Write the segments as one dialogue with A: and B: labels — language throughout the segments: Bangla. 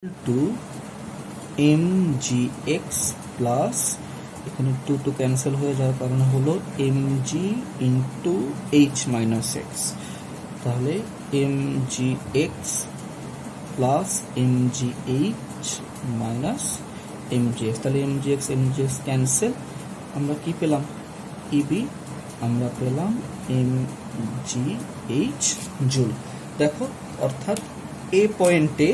A: Two M G X plus এখানে টু টু ক্যান্সেল হয়ে যাওয়ার কারণে হলো M G into H minus X, তাহলে M G X plus M G H minus M G X, তাহলে এম জি এক্স ক্যান্সেল, আমরা কি পেলাম ইবি, আমরা পেলাম এম জি এইচ জুল। দেখো অর্থাৎ এ পয়েন্টে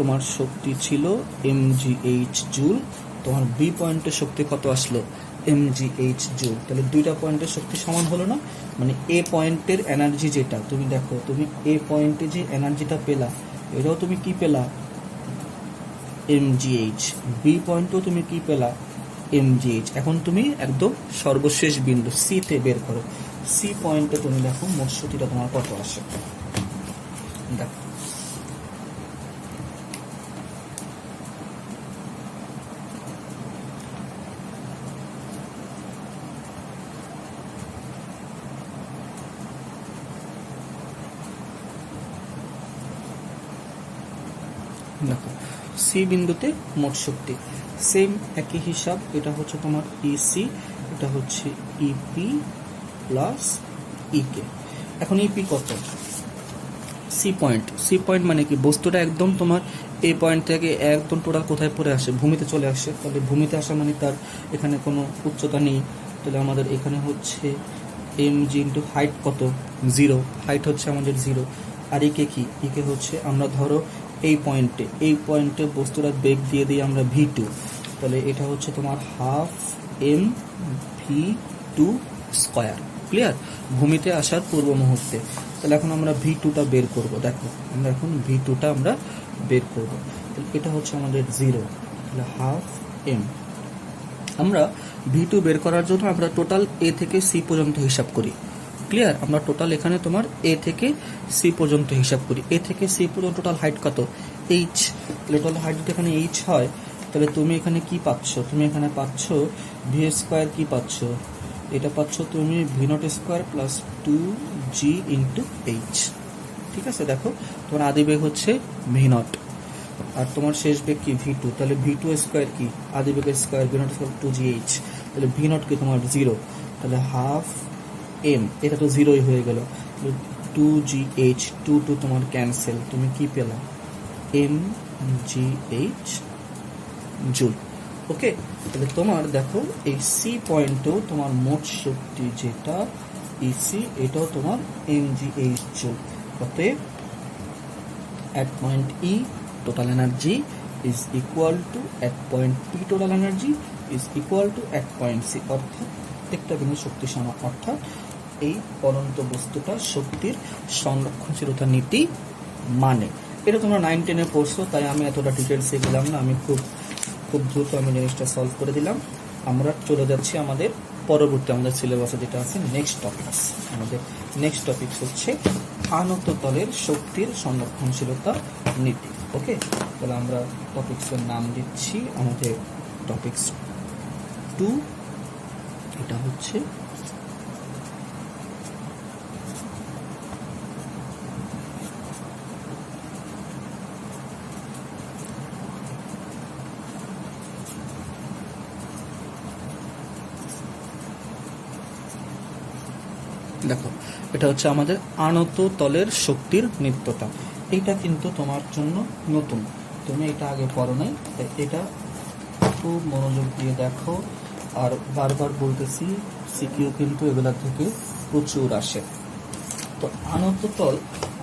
A: তোমার শক্তি ছিল এম জি এইচ জুল, তোমার বি পয়েন্টের শক্তি কত আসলো এম জি এইচ জুল, তাহলে দুইটা পয়েন্টের শক্তি সমান হলো না। মানে এ পয়েন্টের এনার্জি যেটা তুমি দেখো, তুমি এ পয়েন্টে যে এনার্জিটা পেলা এটাও তুমি কি পেলা এম জি এইচ, বি পয়েন্টেও তুমি কি পেলা এম জি এইচ। এখন তুমি একদম সর্বশেষ বিন্দু সি তে বের করো, সি পয়েন্টে তুমি দেখো মোট শক্তিটা তোমার কত আসে। দেখো দেখো সি বিন্দুতে মোট শক্তি সেম একই হিসাব, এটা হচ্ছে তোমার ইসি, এটা হচ্ছে ইপি প্লাস ইকে। এখন ইপি কত, সি পয়েন্ট মানে কি বস্তুটা একদম তোমার এই পয়েন্ট থেকে একদম টোটাল কোথায় পড়ে আসে, ভূমিতে চলে আসে, তাহলে ভূমিতে আসা মানে তার এখানে কোনো উচ্চতা নেই, তাহলে আমাদের এখানে হচ্ছে এম জি ইন্টু হাইট কত জিরো, হাইট হচ্ছে আমাদের জিরো। আর ইকে কি, ইকে হচ্ছে আমরা ধরো এই পয়েন্টে বস্তুটা বেগ দিয়ে দিই আমরা ভি টু, তাহলে এটা হচ্ছে তোমার half M V two square. Clear, ভূমিতে আসার পূর্ব মুহূর্তে। তাহলে এখন আমরা ভি টুটা বের করব, দেখো আমরা এখন ভি টুটা আমরা বের করব, তাহলে এটা হচ্ছে আমাদের জিরো, তাহলে হাফ এম। আমরা ভি টু বের করার জন্য আমরা টোটাল এ থেকে সি পর্যন্ত হিসাব করি। ক্লিয়ার, আমরা টোটাল এখানে তোমার এ থেকে সি পর্যন্ত হিসাব করি, এ থেকে সি পর্যন্ত টোটাল হাইট কত এইচ, তাহলে টোটাল হাইট যদি এখানে এইচ হয় তাহলে তুমি এখানে কি পাচ্ছ, তুমি এখানে পাচ্ছ ভি স্কোয়ার, কি পাচ্ছ এটা পাচ্ছ তুমি V naught square plus two G into H. ঠিক আছে, দেখো তোমার আদি বেগ হচ্ছে ভি নট আর তোমার শেষ বেগ কি ভি টু, তাহলে ভি টু স্কোয়ার কি আদি বেগের square V naught square two G H, তাহলে ভি নট কি তোমার জিরো, তাহলে হাফ এম, এটা তো জিরোই হয়ে গেল, two G H, two two তোমার ক্যান্সেল, তুমি কি পেলা M G H joule. Okay, তাহলে তোমার দেখো এই সি পয়েন্টেও তোমার মোট শক্তি যেটা ইসি, এটাও তোমার এম জি এইচ জুল। অতএব at point E total energy is equal to at point P total energy is equal to at point C, অর্থাৎ একটা বিন্দু শক্তি সমান, অর্থাৎ এই পরন্ত বস্তুটা শক্তির সংরক্ষণশীলতা নীতি মানে। এটা তোমরা 9-10-এ পড়ছো, তাই আমি এতটা ডিটেলসে গেলাম না, আমি খুব দ্রুত আমি জিনিসটা সলভ করে দিলাম। আমরা চলে যাচ্ছি আমাদের পরবর্তী আমাদের সিলেবাসে যেটা আছে নেক্সট টপিকস। আমাদের নেক্সট টপিকস হচ্ছে আনত তলের শক্তির সংরক্ষণশীলতা নীতি। ওকে, তাহলে আমরা টপিক্সের নাম দিচ্ছি আমাদের টপিক্স 2, এটা হচ্ছে দেখো এটা হচ্ছে আমাদের আনত তলের শক্তির নিত্যতা। এটা কিন্তু তোমার জন্য নতুন, তুমি এটা আগে পড়ো নাই, এটা খুব মনোযোগ দিয়ে দেখো। আর বারবার বলতেছি সিকিউ কিন্তু এগুলা থেকে প্রচুর আসে। তো আনত তল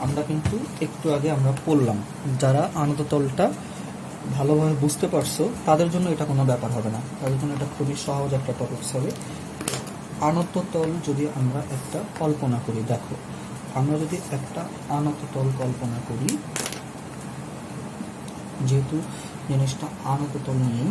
A: আমরা কিন্তু একটু আগে আমরা পড়লাম, যারা আনত তলটা ভালোভাবে বুঝতে পারছো তাদের জন্য এটা কোনো ব্যাপার হবে না, তাদের জন্য এটা খুবই সহজ একটা টপিকস হবে। আনত তল যদি আমরা একটা কল্পনা করি, দেখো আমরা যদি একটা আনত তল কল্পনা করি, যেহেতু জিনিসটা আনত তল নিয়ে,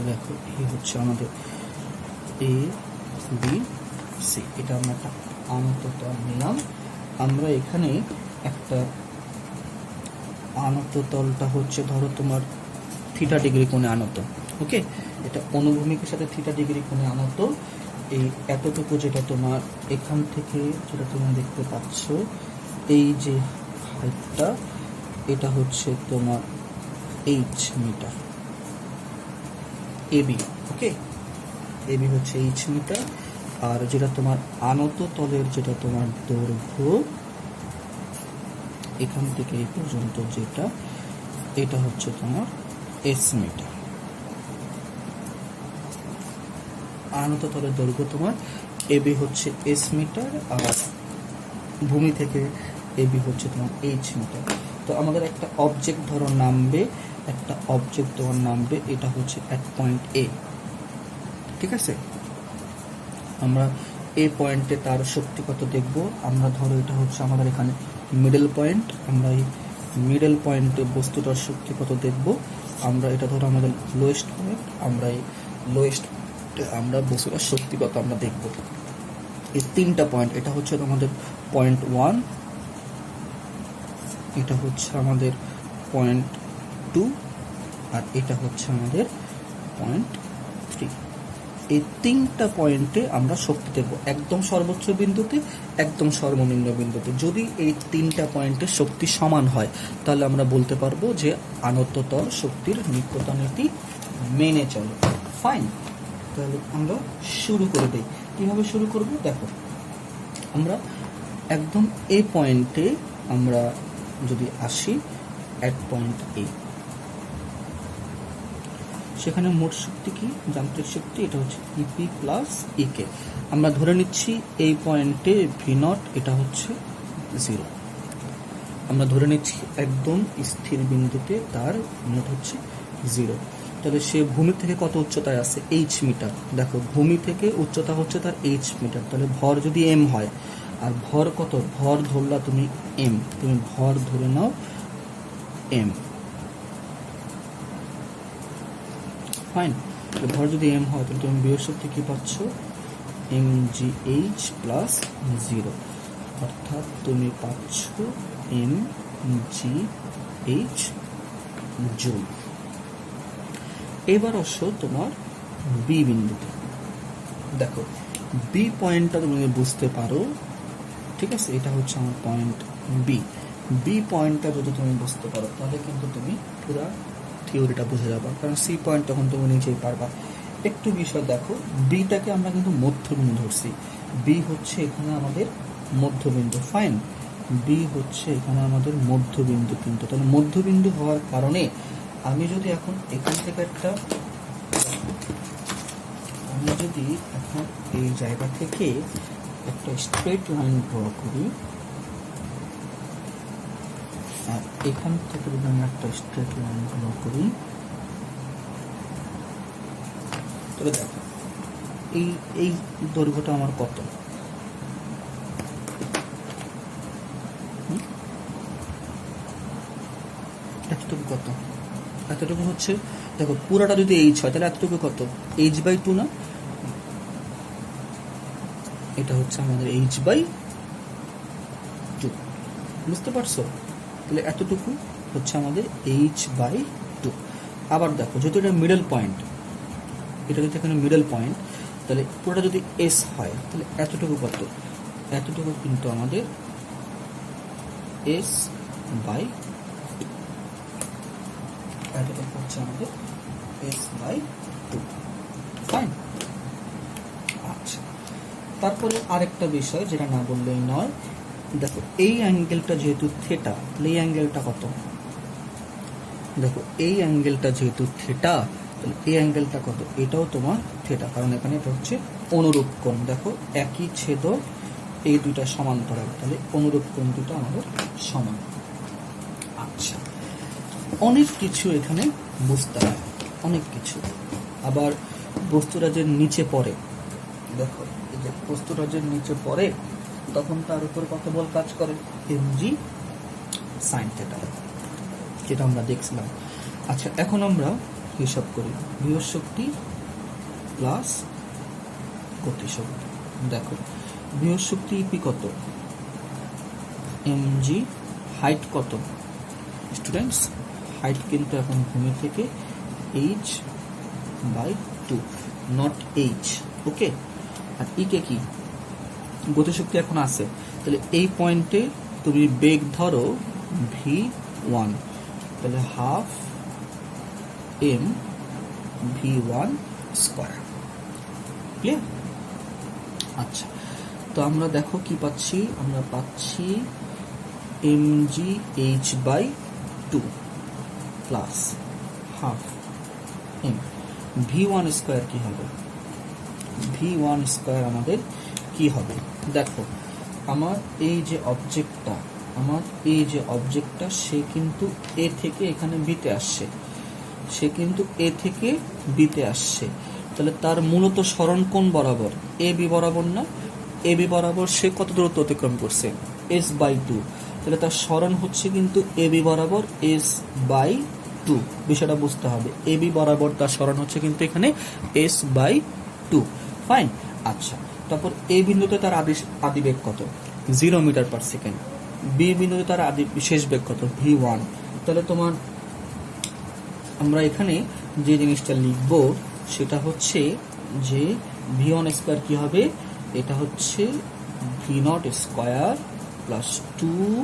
A: দেখো এই হচ্ছে আমাদের এ বি সি, এটা আমরা একটা আনত তল নিলাম। আমরা এখানে একটা আনত তলটা হচ্ছে ধরো তোমার থিটা ডিগ্রি কোণে আনত, ওকে, এটা অনুভূমিকের সাথে থিটা ডিগ্রি কোণে আনত। এই এতটুকু যেটা তোমার এখান থেকে যেটা তুমি দেখতে পাচ্ছ, এই যে হাইটটা, এটা হচ্ছে তোমার এইচ মিটার, এবি, ওকে, এবি হচ্ছে এইচ মিটার। আর যেটা তোমার আনত তলের যেটা তোমার দৈর্ঘ্য এখান থেকে এই পর্যন্ত যেটা, এটা হচ্ছে তোমার এস মিটার। আনত তলের দৈর্ঘ্য তোমার এবি হচ্ছে এস মিটার, আর ভূমি থেকে এবি হচ্ছে তোমার এইচ মিটার। তো আমাদের একটা অবজেক্ট ধরো নামবে, একটা অবজেক্ট তোমার নামবে, এটা হচ্ছে এক পয়েন্ট এ, ঠিক আছে। আমরা এ পয়েন্টে তার শক্তি কত দেখব। আমরা ধরো এটা হচ্ছে আমাদের এখানে মিডল পয়েন্ট, আমরা এই মিডল পয়েন্টে বস্তুটার শক্তি কত দেখব। আমরা এটা ধরো আমাদের লোয়েস্ট পয়েন্ট, আমরা এই লোয়েস্ট আমরা বস্তুটার শক্তি কত আমরা দেখব। এই তিনটা পয়েন্ট, এটা হচ্ছে আমাদের পয়েন্ট 1, এটা হচ্ছে আমাদের পয়েন্ট 2, আর এটা হচ্ছে আমাদের পয়েন্ট 3। এই তিনটা পয়েন্টে আমরা শক্তি দেখব, একদম সর্বোচ্চ বিন্দুতে, একদম সর্বনিম্ন বিন্দুতে। যদি এই তিনটা পয়েন্টে শক্তি সমান হয়, তাহলে আমরা বলতে পারবো যে আনততল শক্তির নিত্যতা নীতি মেনে চলে। ফাইন, তাহলে আমরা শুরু করে দিই। কিভাবে শুরু করব দেখো, আমরা একদম এই পয়েন্টে আমরা যদি আসি, অ্যাট পয়েন্ট এ, সেখানে মোট শক্তি কি, যান্ত্রিক শক্তি, এটা হচ্ছে ইপি প্লাস ইকে। আমরা ধরে নিচ্ছি এই পয়েন্টে ভি নট এটা হচ্ছে 0। আমরা ধরে নিচ্ছি একদম স্থির বিন্দুতে তার মোট হচ্ছে 0। তাহলে সে ভূমি থেকে কত উচ্চতায় আছে, এইচ মিটার। দেখো ভূমি থেকে উচ্চতা হচ্ছে তার এইচ মিটার, তাহলে ভর যদি এম হয়, আর ভর কত, ভর ধরলা তুমি এম, তুমি ভর ধরে নাও এম। ফাইন, ভর যদি এম হয়, তাহলে তুমি বিয়োগ শক্তি কি পাচ্ছ, এম জি এইচ প্লাস 0, অর্থাৎ তুমি পাচ্ছ এম জি এইচ জুল। এবার আসো তোমার বি বিন্দুতে। দেখো বি পয়েন্টটা তুমি বুঝতে পারো, ঠিক আছে, এটা হচ্ছে আমার পয়েন্ট বি। বি পয়েন্টটা যদি তুমি বুঝতে পারো, তাহলে কিন্তু তুমি পুরো থিওরিটা বুঝে যাবা, কারণ সি পয়েন্ট তখন তুমি নিজেই পারবা। একটু বিষয় দেখো, বিটাকে আমরা কিন্তু মধ্যবিন্দু ধরছি, বি হচ্ছে এখানে আমাদের মধ্যবিন্দু। ফাইন, বি হচ্ছে এখানে আমাদের মধ্যবিন্দু, কিন্তু তাহলে মধ্যবিন্দু হওয়ার কারণে আমি যদি এখন এখান থেকে আমি যদি এখন এই জায়গা থেকে একটা স্ট্রেট লাইন ড্র করি, আর এখান থেকে যদি আমি একটা স্ট্রেট লাইন ড্র করি, তাহলে দেখো এই দৈর্ঘ্যটা আমার কত, এতটুকু কত, এতটুকু হচ্ছে, দেখো পুরাটা যদি এইচ হয়, তাহলে এতটুকু কত, h/2 না, এটা হচ্ছে আমাদের h/2, বুঝতে পারছো। তাহলে এতটুকু হচ্ছে আমাদের h/2। আবার দেখো যদি এটা মিডল পয়েন্ট, এটা যদি এখানে মিডল পয়েন্ট, তাহলে পুরোটা যদি এস হয়, তাহলে এতটুকু কত, এতটুকু কিন্তু আমাদের s/2, এতটুকু হচ্ছে আমাদের s/2। ফাইন, আচ্ছা, তারপরে আরেকটা বিষয় যেটা না বললেই নয়, দেখো এই অ্যাঙ্গেলটা যেহেতু থিটা, তাহলে এই অ্যাঙ্গেলটা কত, দেখো এই অ্যাঙ্গেলটা যেহেতু থিটা, তাহলে এই অ্যাঙ্গেলটা কত, এটাও তোমার থিটা, কারণ এখানে এটা হচ্ছে অনুরূপ কোণ। দেখো একই ছেদক, এই দুইটা সমান্তরাল, তাহলে অনুরূপ কোণ দুটো আমাদের সমান। আচ্ছা, অনেক কিছু এখানে বুঝতে হয়, অনেক কিছু। আবার বস্তুরাজের নিচে পড়ে, দেখো এই যে বস্তুরাজের নিচে পড়ে, তখন তার উপর কত বল কাজ করে, এমজি সাইন থিটা, যেটা আমরা দেখছিলাম। আচ্ছা, এখন আমরা হিসাব করি বিভব শক্তি প্লাস গতি শক্তি। দেখো বিভব শক্তি ইপি কত, এমজি, হাইট কত, স্টুডেন্টস হাইট কিন্তু এখন ভূমি থেকে h/2 নট h। ওকে, আর কে কি গতিশক্তি এখন আছে, তাহলে এই পয়েন্টে তুমি বেগ ধরো v1, তাহলে half m v1 square. Clear? আচ্ছা, তো আমরা দেখো কি পাচ্ছি, আমরা পাচ্ছি mgh/2 plus half m v1 square কি হবে, v1 স্কয়ার আমাদের কি হবে? দেখো আমার এই যে অবজেক্টটা সে কিন্তু এ থেকে এখানে বিতে আসছে, তাহলে তার মূলত সরণ কোন বরাবর? এ বি বরাবর না? এ বি বরাবর সে কত দূরত্ব অতিক্রম করছে? s/2। তাহলে তার সরণ হচ্ছে কিন্তু এ বি বরাবর s/2। বিষয়টা বুঝতে হবে, এ বি বরাবর তার সরণ হচ্ছে কিন্তু এখানে s/2। ফাইন। আচ্ছা, তারপর এ বিন্দুতে তার আদি বেগ কত? 0 মিটার পার সেকেন্ড। বি বিন্দুতে তার শেষ বেগ কত? v1। তাহলে তোমার আমরা এখানে যে জিনিসটা লিখব সেটা হচ্ছে যে v1 স্কয়ার কি হবে, এটা হচ্ছে v0 স্কয়ার প্লাস 2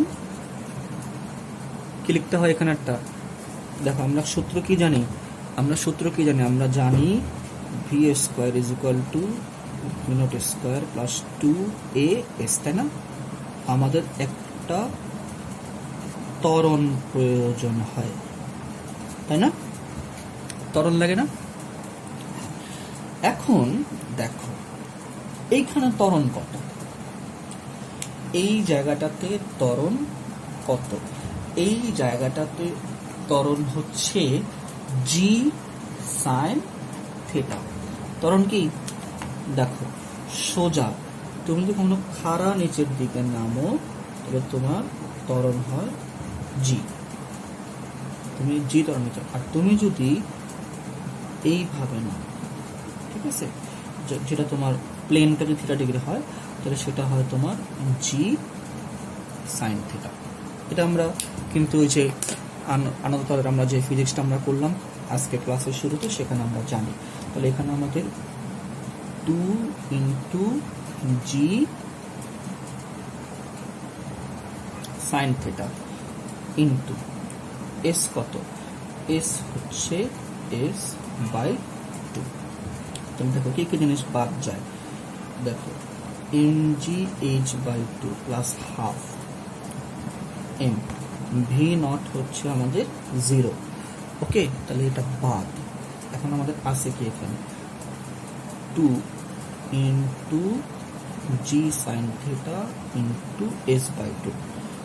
A: কি লিখতে হয় এখানে একটা, দেখো আমরা সূত্র কি জানি, আমরা জানি v square is equal to v0 square plus 2as, তাই না? আমাদের একটা ত্বরণ প্রয়োজন হয়, তাই না? ত্বরণ লাগে না? এখন দেখো এইখানে ত্বরণ কত, এই জায়গাটাতে ত্বরণ কত? এই জায়গাটাতে ত্বরণ হচ্ছে g sin থিটা। ত্বরণ কি? দেখো সোজা তুমি যদি কোনো খাড়া নিচের দিকে নামো তাহলে তোমার ত্বরণ হয় g, তুমি g ত্বরণ নিচ্ছ। আর তুমি যদি এইভাবে নাও, ঠিক আছে, যেটা তোমার প্লেনটা যদি থিটা ডিগ্রি হয় তাহলে সেটা হয় তোমার g sin থিটা। এটা আমরা কিন্তু ওই যে আনন্দতলের আমরা যে ফিজিক্সটা আমরা করলাম আজকে ক্লাসের শুরুতে সেখানে আমরা জানি। তাহলে এখানে আমাদের 2 into g sin theta into s কত? s হচ্ছে s/2। তুমি দেখো কি কি জিনিস বাদ যায়, দেখো mgh/2 plus half m v0 হচ্ছে আমাদের 0। ওকে, তাহলে এটা বাদ। এখন আমাদের আছে কি এখানে 2 into g sin theta into s/2।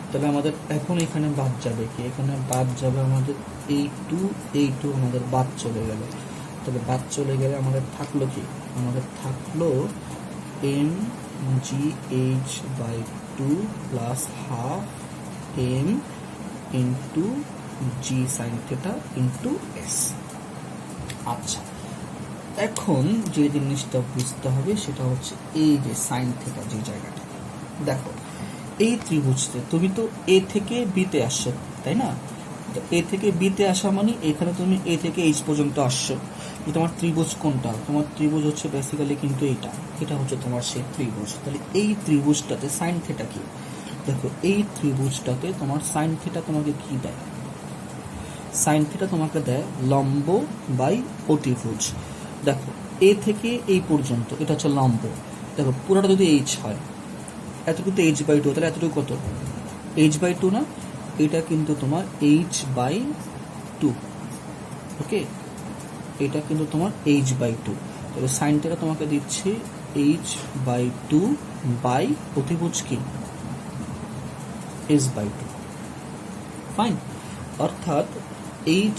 A: তাহলে আমাদের এখন এখানে বাদ যাবে কি, এখানে বাদ যাবে আমাদের এই 2 আমাদের বাদ চলে গেল। তাহলে বাদ চলে গেলে আমাদের থাকলো কি, আমাদের থাকলো mgh/2 plus half m into g sin theta into s। আচ্ছা, এখন যে জিনিসটা বুঝতে হবে সেটা হচ্ছে এই যে সাইন থিটা যে জায়গাটা, দেখো এই ত্রিভুজতে তুমি তো এ থেকে বিতে আসছো, তাই না? তো এ থেকে বিতে আসা মানে এখানে তুমি এ থেকে এইচ পর্যন্ত আসছো। তোমার ত্রিভুজ কোনটা? তোমার ত্রিভুজ হচ্ছে বেসিক্যালি কিন্তু এটা হচ্ছে তোমার সেই ত্রিভুজ। তাহলে এই ত্রিভুজটাতে সাইন থিটা কি? দেখো এই ত্রিভুজটাতে তোমার সাইন থিটা তোমাকে কি দেয়? সাইন থিটা তোমাকে দেয় লম্ব বাই অতিভুজ। দেখো এ থেকে এই পর্যন্ত এটা হচ্ছে লম্ব, দেখো পুরোটা যদি এইচ হয়, এতটুকু h/2, তাহলে এতটুকু কত? h/2 না? এটা কিন্তু তোমার h/2। ওকে, এটা কিন্তু তোমার h/2। তাহলে সাইন থিটা তোমাকে দিচ্ছে h/2 বাই অতিভুজ কি s/2। ফাইন, অর্থাৎ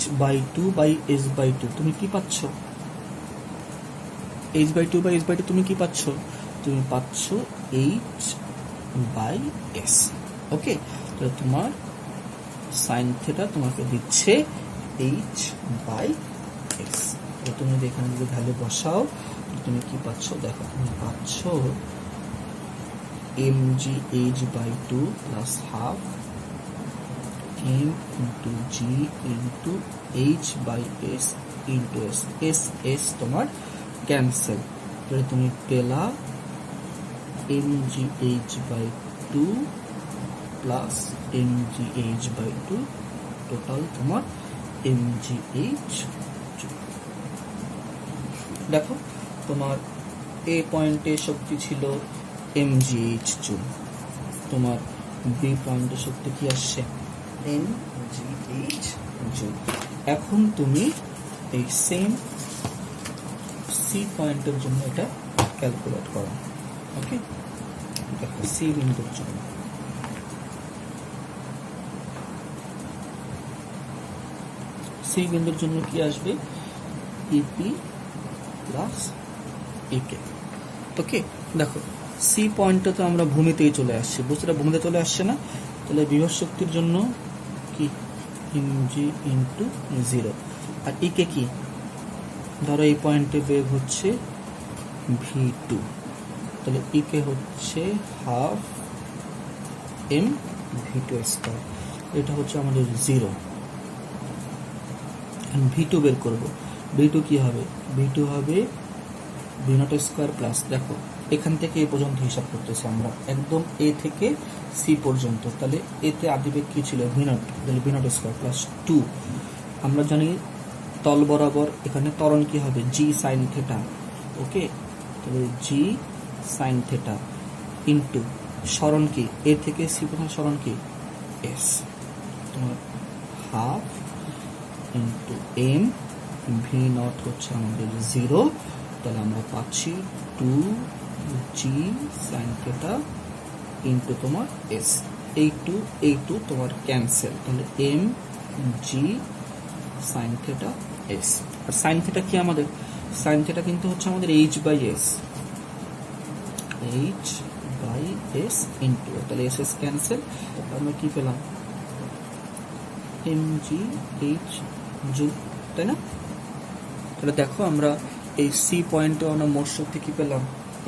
A: h/2 বাই s/2 তুমি কি পাচ্ছ? h/2 বাই s/2 তুমি কি পাচ্ছ? তুমি পাচ্ছ h/s। ওকে, তো তোমার সাইন থিটা তোমাকে দিচ্ছে h/s। তো তুমি এখানে যদি ভ্যালু বসাও তুমি কি পাচ্ছ? দেখো তুমি পাচ্ছ mgh/2 plus half M into G into H by S into S, S S তোমার ক্যান্সেল, তাহলে তুমি পেলা M G H by two plus M G H by two, total তোমার এম জি এইচ। দেখো তোমার এ পয়েন্টে শক্তি ছিল এম জি এইচ জুল, তোমার বি পয়েন্টে শক্তি কি আসছে এম জি এইচ জুল। এখন তুমি এই সেম সি পয়েন্টের জন্য এটা ক্যালকুলেট করো। ওকে, দেখো সি বিন্দুর জন্য কি আসবে ইপি প্লাস ইকে। ওকে, দেখো সি পয়েন্টে তো আমরা ভূমিতেই চলে আসছি, বস্তুটা ভূমিতে চলে আসছে না, তাহলে বিভব শক্তির জন্য কি এমজি ইন্টু 0, আর ইকে কি, ধরো এই পয়েন্টে বেগ হচ্ছে v2, তাহলে ইকে হচ্ছে হাফ এম v2 স্কয়ার, এটা হচ্ছে আমাদের 0। v2 বের করব, v2 কি হবে, v2 হবে v0 স্কয়ার প্লাস, দেখো এখান থেকে এ পর্যন্ত হিসাব করতেছি আমরা, একদম এ থেকে সি পর্যন্ত, তাহলে এতে আদিবেগ কি ছিল v0, তাহলে v0 স্কয়ার প্লাস 2। আমরা জানি তল বরাবর এখানে ত্বরণ কি হবে জি সাইন থেটা। ওকে, তাহলে জি সাইন থেটা ইন্টু সরণ কি এ থেকে সি পর্যন্ত সরণ কি এস, তোমার half into M V naught হচ্ছে আমাদের 0, তাহলে আমরা পাচ্ছি 2 জি সাইন থেটা ইন্টু তোমার এস, এই টু তোমার ক্যান্সেল, তাহলে M G sine theta S. আর সাইন থেটা কি আমাদের, সাইন থেটা কিন্তু হচ্ছে আমাদের এইচ বাই এস ইন্টু, তাহলে এস এস ক্যান্সেল, আমরা কি পেলাম এম জি এইচ জুল, তাই না? তাহলে দেখো আমরা এই সি পয়েন্টে আমরা মোট শক্তি কি পেলাম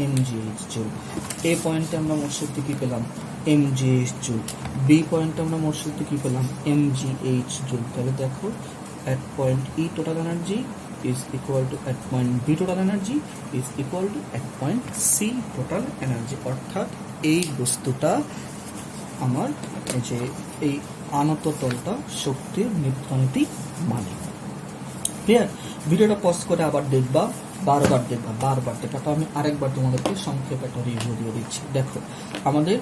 A: M G H joule, A পয়েন্টে আমরা মোট শক্তি কি পেলাম M G H joule, B পয়েন্টে আমরা মোট শক্তি কি পেলাম এম জি এইচ জুল। তাহলে দেখো at point E total energy is equal to at point B total energy is equal to at point C total energy, অর্থাৎ এই বস্তুটা আমার যে এই আনত তলটা শক্তির নিত্যনীতি মানে। ক্লিয়ার? ভিডিওটা পজ করে আবার দেখবা, বারবার দেখবা, তো আমি আরেকবার তোমাদেরকে সংক্ষেপে একটা রিভিউ দিয়ে দিচ্ছি। দেখো আমাদের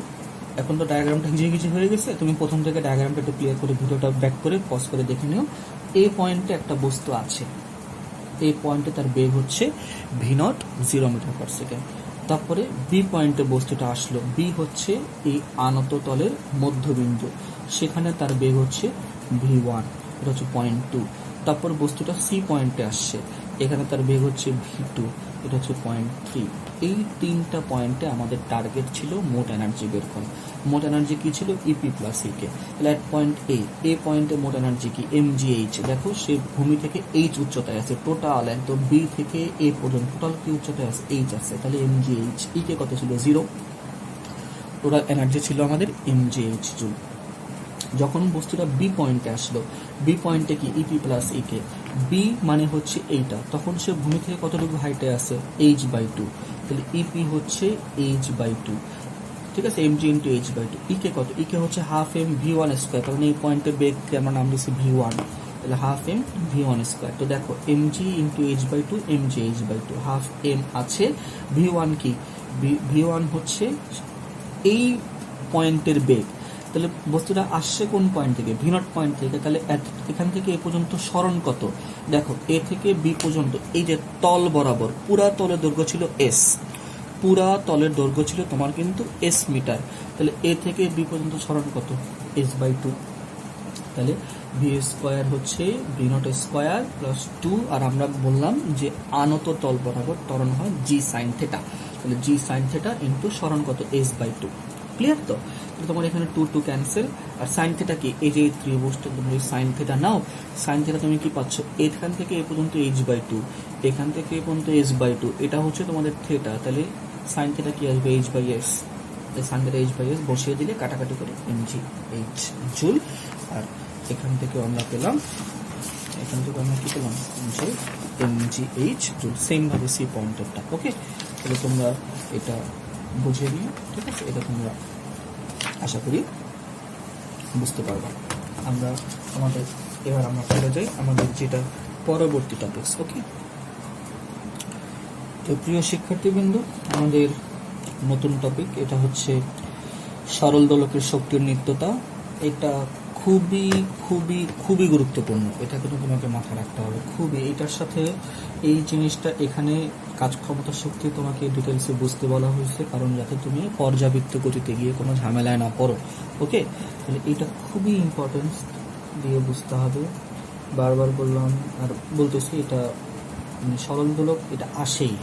A: এখন তো ডায়াগ্রামটা কিছু হয়ে গেছে, তুমি প্রথম থেকে ডায়াগ্রামটা একটু ক্লিয়ার করে ভিডিওটা ব্যাক করে পজ করে দেখে নিও। এই পয়েন্টে একটা বস্তু আছে, এই পয়েন্টে তার বেগ হচ্ছে v0 0 মিটার পার সেকেন্ড। তারপরে বি পয়েন্টে বস্তুটা আসলো, বি হচ্ছে এই আনত তলের মধ্যবিন্দু, সেখানে তার বেগ হচ্ছে v1, এটা হচ্ছে 0.2। তারপর বস্তুটা সি পয়েন্টে আসছে, এখানে তার বেগ হচ্ছে v2, এটা হচ্ছে 0.3। এই তিনটা পয়েন্টে আমাদের টার্গেট ছিল মোট এনার্জি বের করা। মোট এনার্জি কি ছিল ইপি প্লাস ইকে। তাহলে এট পয়েন্ট এ পয়েন্টে মোট এনার্জি কি এমজিএইচ। দেখো সে ভূমি থেকে এইচ উচ্চতায় আছে, টোটাল একদম বি থেকে এ পর্যন্ত টোটাল কি উচ্চতায় আছে এইচ আছে, তাহলে এমজিএইচ। ইকে কত ছিল 0, টোটাল এনার্জি ছিল আমাদের এমজিএইচ জুল। যখন বস্তুটা বি পয়েন্টে আসলো, বি পয়েন্টে কি ইপি প্লাস ইকে, বি মানে হচ্ছে এইটা, তখন সে ভূমি থেকে কতটুকু হাইটে আছে h/2, তাহলে ইপি হচ্ছে h/2, ঠিক আছে, mg ইন্টু h/2। ইকে কত, ইকে হচ্ছে হাফ এম v1 স্কোয়ার, কারণ এই পয়েন্টে বেগকে আমরা নাম দিচ্ছি v1, তাহলে হাফ এম v1 স্কোয়ার। তো দেখো mg into h/2, mg h/2, half M আছে, v1 কি v1 হচ্ছে এই পয়েন্টের বেগ। তাহলে বস্তুটা আসছে কোন পয়েন্ট থেকে, v0 পয়েন্ট থেকে, তাহলে এখান থেকে এ পর্যন্ত সরণ কত, দেখো এ থেকে বি পর্যন্ত এই যে তল বরাবর পুরা তলের দৈর্ঘ্য ছিল এস, পুরা তলের দৈর্ঘ্য ছিল তোমার কিন্তু এস মিটার, তাহলে এ থেকে বি পর্যন্ত সরণ কত s/2, তাহলে ভি স্কোয়ার হচ্ছে v0 স্কোয়ার প্লাস 2, আর আমরা বললাম যে আনত তল বরাবর ত্বরণ হয় জি সাইন থেটা, তাহলে জি সাইন থেটা ইন্টু সরণ কত s/2। ক্লিয়ার? তো তোমার এখানে 2 ক্যান্সেল, আর সাইন থেটা কি এই যে ত্রিভুজটা তুমি সাইন থেটা নাও, সাইন থেটা তুমি কি পাচ্ছ এখান থেকে এ পর্যন্ত h/2, এখান থেকে এ পর্যন্ত s/2, এটা হচ্ছে তোমাদের থেটা, তাহলে সাইন থেটা কি আসবে h/s, সাইন থেটা h/s বসিয়ে দিলে কাটাকাটি করে mg h জুল। আর এখান থেকে আমরা পেলাম, এখান থেকে আমরা কি পেলাম যে mgh জুল, সেম ভাবে সি পয়েন্টেরটা। ওকে, তাহলে তোমরা এটা বুঝে নিও, ঠিক আছে? এটা তোমরা আশা করি বুঝতে পারবা। এবার আমরা চলে যাই আমাদের যেটা পরবর্তী টপিকস। ওকে, তো প্রিয় শিক্ষার্থীবৃন্দ, আমাদের নতুন টপিক এটা হচ্ছে সরল দোলকের শক্তির নিত্যতা। এটা খুবই খুবই খুবই গুরুত্বপূর্ণ, এটা কিন্তু তোমাকে মাথায় রাখতে হবে খুবই। এটার সাথে এই জিনিসটা এখানে কাজ ক্ষমতা শক্তি তোমাকে ডিটেলসে বুঝতে বলা হয়েছে, কারণ যাতে তুমি পর্যাবৃত্ত গতিতে গিয়ে কোনো ঝামেলায় না পড়ো। ওকে, তাহলে এটা খুবই ইম্পর্টেন্স দিয়ে বুঝতে হবে। বারবার বললাম আর বলতেছি, এটা সরল দোলক এটা আসেই,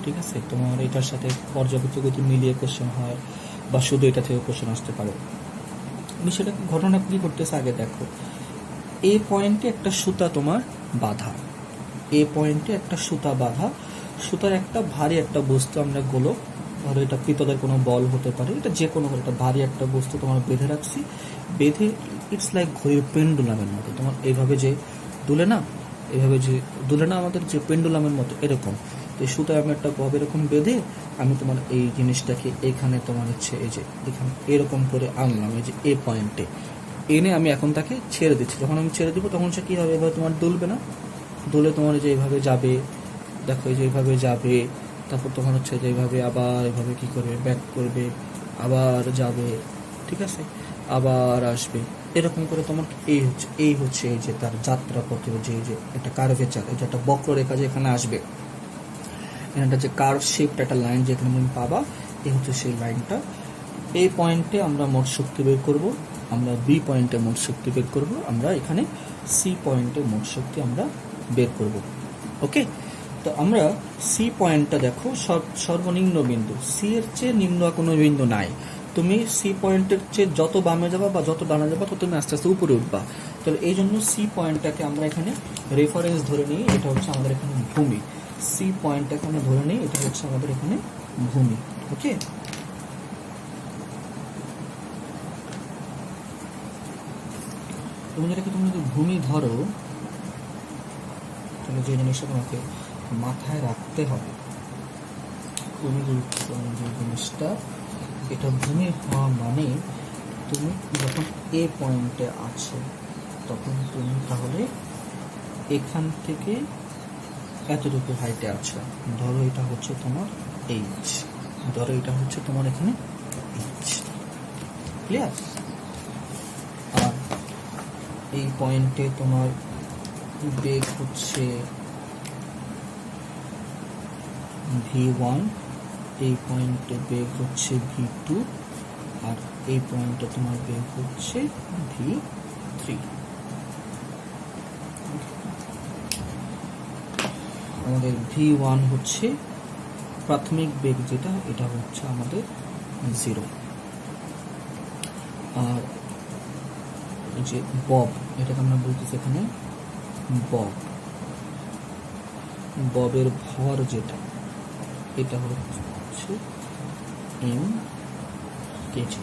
A: ঠিক আছে? তোমার এটার সাথে পর্যাবৃত্ত গতি মিলিয়ে কোশ্চেন হয়, বা শুধু এটা থেকে কোশ্চেন আসতে পারে। বিষয়টা ঘটনা কি করতেছে আগে দেখো। এ পয়েন্টে একটা সুতা তোমার বাঁধা, এ পয়েন্টে একটা সুতা বাঁধা, সুতার একটা ভারী একটা বস্তু, আমরা গোলক, ধরো এটা পিতলের কোনো বল হতে পারে, এটা যে কোনো একটা ভারী একটা বস্তু তোমার বেঁধে রাখছি। বেঁধে ইটস লাইক ঘড়ির পেন্ডুলামের মতো, তোমার এইভাবে যে দুলে না, এইভাবে যে দুলে না আমাদের যে পেন্ডুলামের মতো, এরকম। তো এই সুতায় আমি একটা গব এরকম বেঁধে আমি তোমার এই জিনিসটাকে এখানে তোমার হচ্ছে এই যে এখানে এরকম করে আনলাম, এই যে এ পয়েন্টে এনে আমি এখন তাকে ছেড়ে দিচ্ছি। যখন আমি ছেড়ে দিব তখন সে কী হবে, এভাবে তোমার দুলবে না, দুলে তোমার যে এইভাবে যাবে, দেখো এই যে এইভাবে যাবে, তারপর তখন হচ্ছে যে এইভাবে আবার এভাবে কি করবে, ব্যাক করবে, আবার যাবে, ঠিক আছে, আবার আসবে, এরকম করে তোমার এই হচ্ছে এই যে তার যাত্রা পথে যে একটা কার্ভেচার, এই যে একটা বক্ররেখা যেখানে আসবে, এখানটা যে কার্ভ শেপড একটা লাইন যেখানে তুমি পাবা, এই হচ্ছে সেই লাইনটা। এই পয়েন্টে আমরা মোট শক্তি বের করব, আমরা বি পয়েন্টে মোট শক্তি বের করব, আমরা এখানে সি পয়েন্টে মোট শক্তি আমরা বের করব। ওকে, তো আমরা সি পয়েন্টটা দেখো সর্বনিম্ন বিন্দু, সি এর চেয়ে নিম্ন কোনো বিন্দু নাই। তুমি সি পয়েন্টের চেয়ে যত বামে যাবা বা যত ডানে যাবা, তত তুমি আস্তে আস্তে উপরে উঠবা। তাহলে এই জন্য সি পয়েন্টটাকে আমরা এখানে রেফারেন্স ধরে নিই, এটা হচ্ছে আমাদের এখানে ভূমি। সি পয়েন্টটাকে আমরা ধরে নিই, এটা হচ্ছে আমাদের এখানে ভূমি। ওকে, তুমি যেটাকে তুমি যদি ভূমি ধরো, তাহলে যে জিনিসটা তোমাকে মাথায় রাখতে হবে, খুবই গুরুত্বপূর্ণ যে জিনিসটা, এটা ভূমি হওয়া মানে তুমি যখন এ পয়েন্টে আছো তখন তুমি তাহলে এখান থেকে এতটুকু হাইটে আছো। ধরো এটা হচ্ছে তোমার এইচ, ধরো এটা হচ্ছে তোমার এখানে এইচ, ক্লিয়ার? আর এই পয়েন্টে তোমার বেগ হচ্ছে v1, এই পয়েন্টে বেগ হচ্ছে v2, আর এই পয়েন্টে তোমার বেগ হচ্ছে v3। আমাদের v1 হচ্ছে প্রাথমিক বেগ যেটা, এটা হচ্ছে আমাদের 0। আর যে বব, এটাকে আমরা বলতেছি এখানে বব, ববের ভর যেটা, এটা হচ্ছে m কেজি।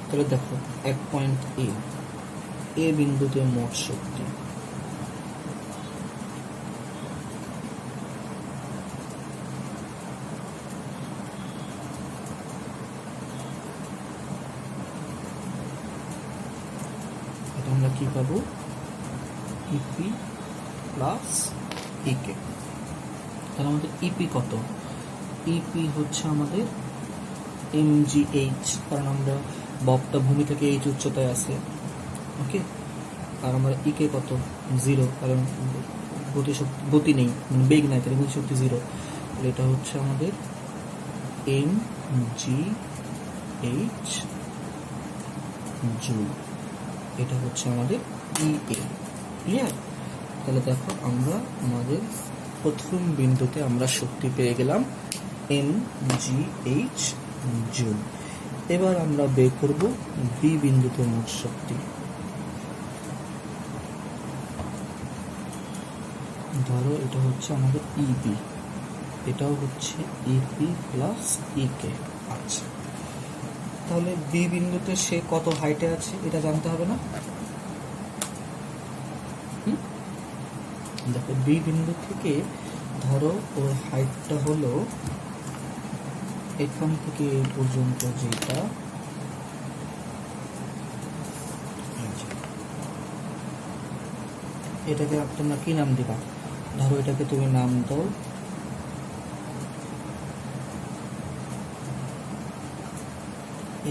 A: তাহলে দেখো এক পয়েন্ট এ বিন্দুতে মোট শক্তি, আমরা কি পাবো, ইপি প্লাস ইকে। তাহলে আমাদের ইপি কত, ইপি হচ্ছে আমাদের mgh, কারণ আমরা ববটা ভূমি থেকে এইচ উচ্চতায় আছে। ওকে, আর আমরা ইকে কত 0, কারণ গতি নেই, মানে বেগ নাই, তাহলে গতিশক্তি 0। তাহলে এটা হচ্ছে আমাদের mgh জুল, এটা হচ্ছে আমাদের ইএ। ক্লিয়ার? তাহলে দেখো আমরা আমাদের প্রথম বিন্দুতে আমরা শক্তি পেয়ে গেলাম mgh জুল। এবার আমরা বের করব বি বিন্দুতে মোট শক্তি। ধরো এটা হচ্ছে আমাদের ইবি, এটাও হচ্ছে ইপি প্লাস ইকে। আচ্ছা, তাহলে বি বিন্দুতে সে কত হাইটে আছে এটা জানতে হবে না? দেখো বি বিন্দু থেকে ধরো ওর হাইটটা হলো এখান থেকে এই পর্যন্ত যেটা, এটাকে তোমরা কি নাম দিবা? ধরো এটাকে তুমি নাম দাও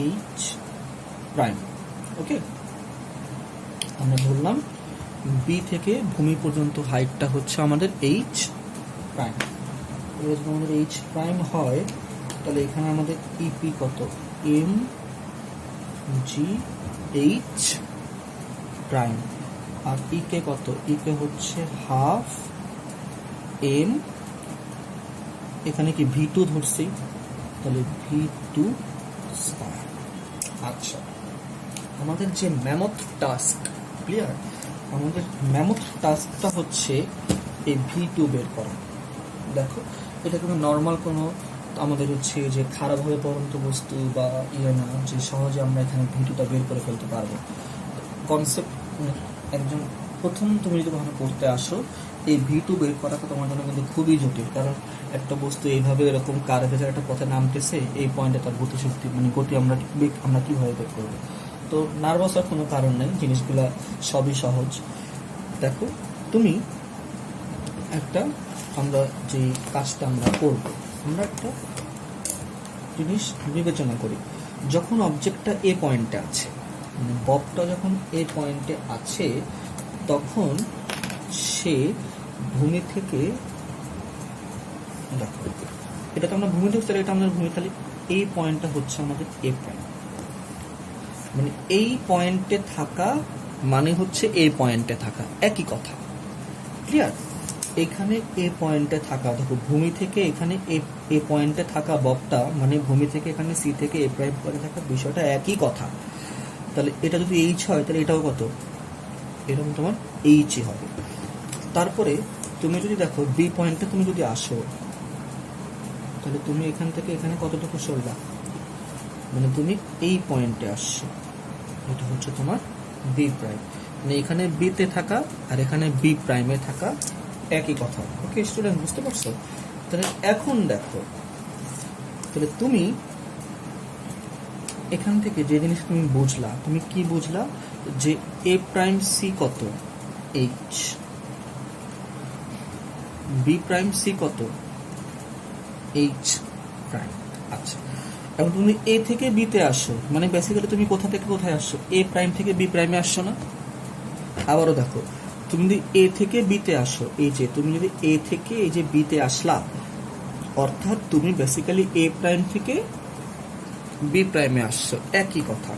A: এইচ প্রাইম। ওকে, আমরা ধরলাম বি থেকে ভূমি পর্যন্ত হাইটটা হচ্ছে আমাদের এইচ প্রাইম। এবার যদি আমাদের এইচ প্রাইম হয় তাহলে এখানে আমাদের ইপি কত? M G H prime. আর ইকে কত? ইকে হচ্ছে হাফ এম, এখানে কি ভি টু ধরছি, তাহলে ভি টু স্কয়ার। আচ্ছা, আমাদের যে ম্যামথ টাস্ক, ক্লিয়ার? আমাদের ম্যামথ টাস্কটা হচ্ছে এই ভি টু বের করা। দেখো এটা কোনো নর্মাল কোনো আমাদের হচ্ছে যে খারাপভাবে পরন্ত বস্তু বা ইয়ে না, যে সহজে আমরা এখানে ভি টুটা বের করে ফেলতে পারবো। কনসেপ্ট একজন প্রথম তুমি যদি কখনো পড়তে আসো, এই ভি টু বের করাটা তোমার জন্য কিন্তু খুবই জটিল, কারণ একটা বস্তু এইভাবে এরকম কার্ভেজের একটা পথে নামতেছে, এই পয়েন্টে তার গতিশক্তি মানে গতি আমরা কিভাবে বের করবো? তো নার্ভাস হওয়ার কোনো কারণ নেই, জিনিসগুলা সবই সহজ। দেখো তুমি একটা, আমরা যে কাজটা আমরা করব, আমরা একটা জিনিস বিবেচনা করি। যখন অবজেক্টটা এ পয়েন্টে আছে, মানে ববটা যখন এ পয়েন্টে আছে, তখন সে ভূমি থেকে, দেখো এটা তো আমরা ভূমি থেকে, এটা আমাদের ভূমি, তাহলে এই পয়েন্টটা হচ্ছে আমাদের এ পয়েন্ট। মানে এই পয়েন্টে থাকা মানে হচ্ছে এই পয়েন্টে থাকা, একই কথা, ক্লিয়ার? এখানে এ পয়েন্টে থাকা, দেখো ভূমি থেকে এখানে এ পয়েন্টে থাকা ববটা মানে ভূমি থেকে এখানে সি থেকে এ প্রাইম পয়েন্টে থাকা, বিষয়টা একই কথা। তাহলে এটা যদি এইচ হয় তাহলে এটাও কত? এরকম তোমার এইচই হবে। তারপরে তুমি যদি দেখো বি পয়েন্টে তুমি যদি আসো, তাহলে তুমি এখান থেকে এখানে কতটুকু সরবা? মানে তুমি এই পয়েন্টে আসছো, এটা হচ্ছে তোমার বি প্রাইম। মানে এখানে বিতে থাকা আর এখানে বি প্রাইমে থাকা একই কথা। ওকে স্টুডেন্ট, বুঝতে পারছো? তাহলে এখন দেখো, তাহলে তুমি এখান থেকে যে জিনিস তুমি বুঝলা, তুমি কি বুঝলা? যে এ প্রাইম সি কত? এইচ। বি প্রাইম সি কত? H prime. আচ্ছা, এখন তুমি এ থেকে বিতে আসো, মানে বেসিক্যালি তুমি কোথা থেকে কোথায় আসছো? এ প্রাইম থেকে বি প্রাইমে আসছো না? আবারও দেখো, তুমি যদি এ থেকে বিতে আসো, এই যে তুমি যদি এ থেকে এই যে বিতে আসলা, অর্থাৎ তুমি বেসিক্যালি এ প্রাইম থেকে বি প্রাইমে আসছো, একই কথা।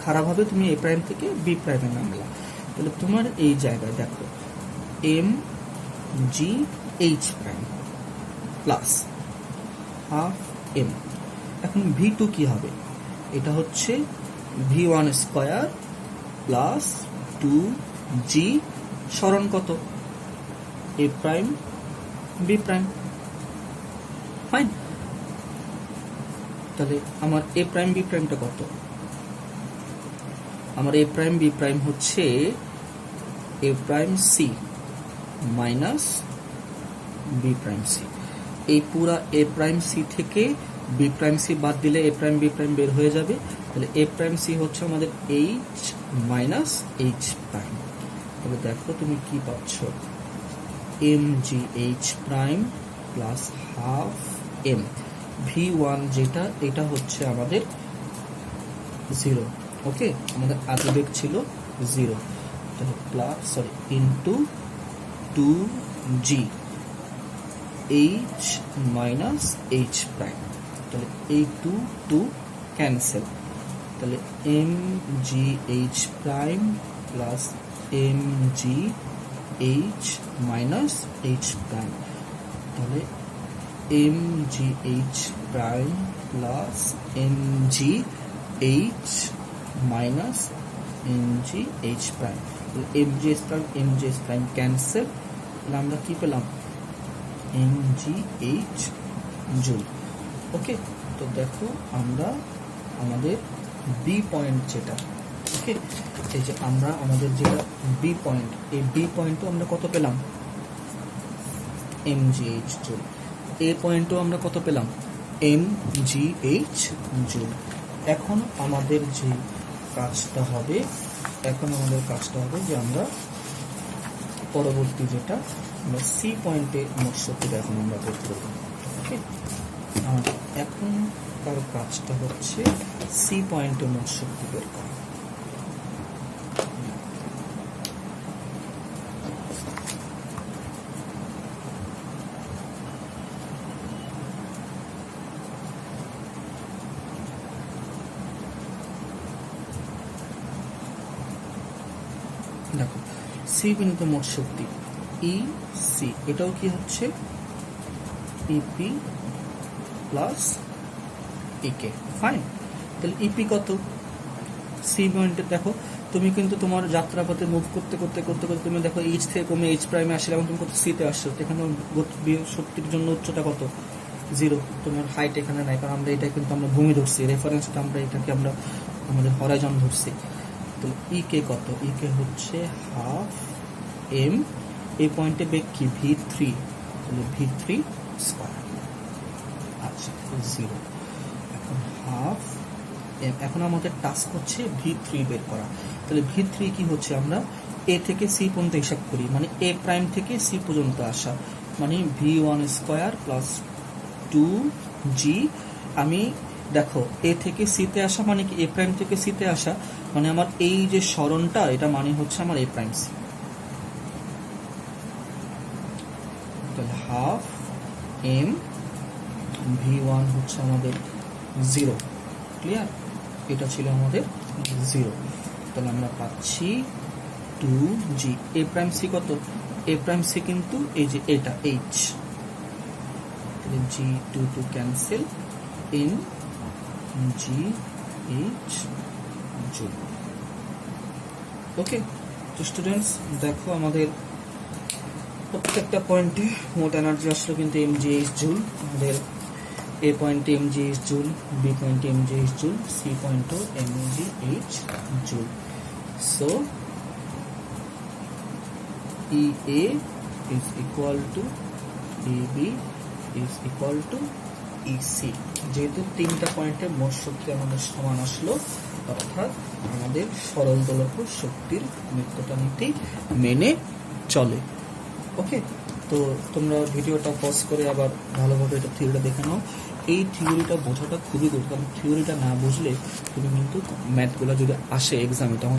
A: খারাপভাবে তুমি এ প্রাইম থেকে বি প্রাইমে নামলা, তাহলে তোমার এই জায়গায় দেখো M G H prime plus half M. এখন ভি টু কি হবে? এটা হচ্ছে V one square plus two G, সরণ কত? A prime B prime. Fine, তাহলে আমার এ প্রাইম বি প্রাইমটা কত? আমার এ প্রাইম বি প্রাইম হচ্ছে A prime C minus B prime C. এই পুরা এ প্রাইম সি থেকে বি প্রাইম সি বাদ দিলে এ প্রাইম বি প্রাইম বের হয়ে যাবে। তাহলে এ প্রাইম সি হচ্ছে আমাদের এইচ মাইনাস এইচ প্রাইম। তাহলে দেখো তুমি কি পাচ্ছ? M G H prime plus half M. V one যেটা, এটা হচ্ছে আমাদের 0। ওকে, আমাদের আদিবেগ ছিল 0, তাহলে plus sorry into 2g H minus H prime. তাহলে এই 2 ক্যান্সেল, তাহলে M G H prime plus M G H minus H prime. তাহলে M G H prime plus M G H minus M G H prime. M G H prime cancel, তাহলে আমরা কি পেলাম? M G H joule. Okay, তো দেখো আমরা আমাদের বি পয়েন্ট যেটা, ওকে, এই যে আমরা আমাদের যেটা বি পয়েন্ট, এই বি পয়েন্টও আমরা কত পেলাম, mgh জুল। এ পয়েন্টও আমরা কত পেলাম, mgh জুল। এখন আমাদের যে কাজটা হবে, যে আমরা পরবর্তী যেটা আমরা সি পয়েন্টে মোট শক্তিটা এখন আমরা বের করব। ওকে, আমাদের এখনকার কাজটা হচ্ছে সি পয়েন্টে মোট শক্তি বের করা। দেখো সি বিন্দুতে মোট শক্তি ই সি, এটাও কি হচ্ছে ইপি প্লাস ইকে। ফাইন, তাহলে ইপি কত, সি পয়েন্টে দেখো তুমি কিন্তু তোমার যাত্রাপথে মুভ করতে করতে করতে করতে তুমি দেখো এইচ থেকে কমে এইচ প্রাইমে আসলে এবং তুমি কত সিতে আসছো, এখানে শক্তির জন্য উচ্চতা কত, 0। তোমার হাইট এখানে নাই, কারণ আমরা এটা কিন্তু আমরা ভূমি ধরছি, রেফারেন্সটা আমরা এটাকে আমরা আমাদের হরাইজন ধরছি। তো ই কে কত, ই কে হচ্ছে হাফ এম, এই পয়েন্টে বেগ কি v3, তাহলে v3 স্কয়ার। আচ্ছা 0, এখন হাফ এম। এখন আমাদের টাস্ক হচ্ছে v3 বের করা। তাহলে v3 কি হচ্ছে, আমরা এ থেকে সি পর্যন্ত হিসাব করি, মানে এ প্রাইম থেকে সি পর্যন্ত আসা, মানে v1 স্কয়ার প্লাস 2g। আমি দেখো এ থেকে সিতে আসা মানে কি, এ প্রাইম থেকে সিতে আসা মানে আমার এই যে সরণটা, এটা মানে হচ্ছে আমার এ প্রাইম সি। তাহলে হাফ এম, v1 হচ্ছে আমাদের 0, ক্লিয়ার, এটা ছিল আমাদের 0। তাহলে আমরা পাচ্ছি 2g। এ প্রাইম সি কত, এ প্রাইম সি কিন্তু এই যে এটা h, তাহলে g2 two cancel, in gh জুল। ওকে, তো স্টুডেন্টস দেখো আমাদের প্রত্যেকটা পয়েন্টে মোট এনার্জি আসলো কিন্তু mgh জুল। আমাদের এ পয়েন্টে mgh জুল, বি পয়েন্টে mgh জুল, সি পয়েন্টও mgh joule. So EA is equal to EB is equal to EC। যেহেতু তিনটা পয়েন্টে মোট শক্তি আমাদের সমান আসলো, অর্থাৎ আমাদের সরল দোলক শক্তির নিত্যতা নীতি মেনে চলে। ওকে, তো তোমরা ভিডিওটা পজ করে আবার ভালোভাবে এটা থিওরিটা দেখে নাও। এই থিওরিটা বোঝাটা খুবই গুরুত্ব, কারণ থিওরিটা না বুঝলে তুমি কিন্তু ম্যাথগুলো যদি আসে এক্সামে তখন